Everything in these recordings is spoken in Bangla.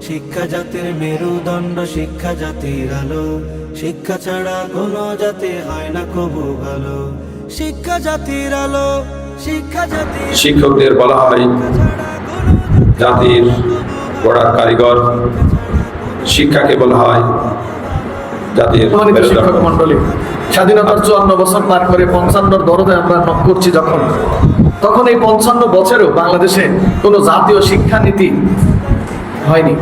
শিক্ষা জাতির মেরুদণ্ড, শিক্ষা জাতির আলো। শিক্ষা ছাড়া কোনো জাতি হয় না কবু ভালো। শিক্ষা জাতির আলো, শিক্ষা জাতির। শিক্ষকদের বলা হয় জাতির গড়ার কারিগর, শিক্ষাকে বলা হয় জাতির শিক্ষক মন্ডলী। স্বাধীনতার 54 বছর পার করে 55 দরজে আমরা নক করছি তখন এই 55 বছরেও বাংলাদেশে কোনো জাতীয় শিক্ষানীতি হয়নি।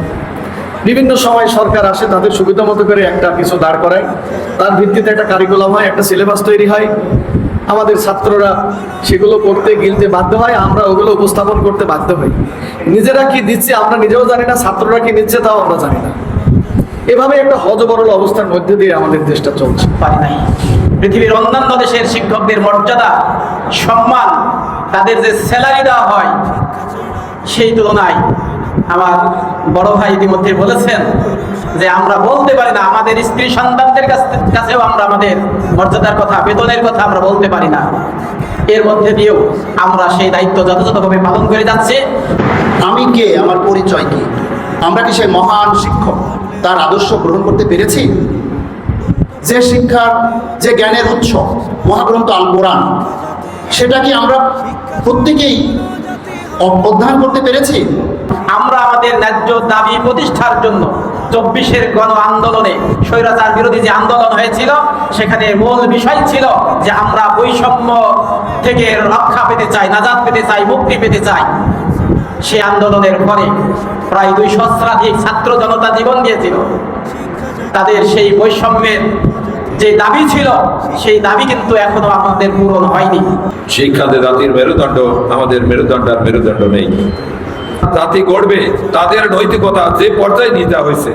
বিভিন্ন সময় সরকার আসে, তাদের সুবিধা মতো করে একটা কিছু দাঁড় করায়, তার ভিত্তিতে একটা কারিকুলাম হয়, একটা সিলেবাস তৈরি হয়। আমাদের ছাত্ররা সেগুলো পড়তে গিলতে বাধ্য হয়, আমরা ওগুলো উপস্থাপন করতে বাধ্য হই। নিজেরা কি দিচ্ছে আমরা নিজেও জানি না, ছাত্ররা কি নিচ্ছে তাও আমরা জানি না। এভাবে একটা হযবরল অবস্থার মধ্যে দিয়ে আমাদের দেশটা চলছে। পারি নাই। পৃথিবীর অন্যান্য দেশের শিক্ষকদের মর্যাদা, সম্মান, তাদের যে স্যালারি দেওয়া হয় সেই তুলনায় আমার বড় ভাই ইতিমধ্যে বলেছেন যে আমরা বলতে পারি না, আমাদের স্ত্রী সন্তানদের কাছেও আমরা আমাদের মর্যাদার কথা, বেতনের কথা আমরা বলতে পারি না। এর মধ্যে দিয়েও আমরা সেই দায়িত্ব যথাযথভাবে পালন করে যাচ্ছি। আমি কে, আমার পরিচয় কি? আমরা কি সেই মহান শিক্ষক তার আদর্শ গ্রহণ করতে পেরেছি? যে শিক্ষার, যে জ্ঞানের উৎস মহাগ্রন্থ আল কোরআন, সেটা কি আমরা প্রত্যেকেই অধ্যয়ন করতে পেরেছি? আমরা আমাদের ন্যায্য দাবি প্রতিষ্ঠার জন্য 24-এর গণ আন্দোলনে, স্বৈরাচার বিরোধী যে আন্দোলন হয়েছিল, সেখানে মূল বিষয় ছিল যে আমরা বৈষম্য থেকে রক্ষা পেতে চাই, নাজাত পেতে চাই, মুক্তি পেতে চাই। সেই আন্দোলনের পরে প্রায় 2 সহস্রাধিক ছাত্র জনতা জীবন দিয়েছিল। তাদের সেই বৈষম্যের যে দাবি ছিল, সেই দাবি কিন্তু এখনো আমাদের পূরণ হয়নি। শিক্ষাতে জাতির মেরুদণ্ড, আমাদের মেরুদণ্ড আর মেরুদণ্ড নেই। জাতি গড়বে তাদের নৈতিকতা যে পর্যায়ে নিয়ে যাওয়া হয়েছে,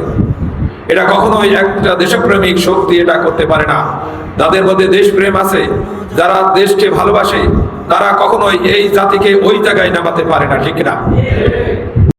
এটা কখনোই একটা দেশপ্রেমিক শক্তি এটা করতে পারে না। তাদের মধ্যে দেশপ্রেম আছে, যারা দেশকে ভালোবাসে, তারা কখনোই এই জাতিকে ওই জায়গায় নামাতে পারে না, ঠিক না?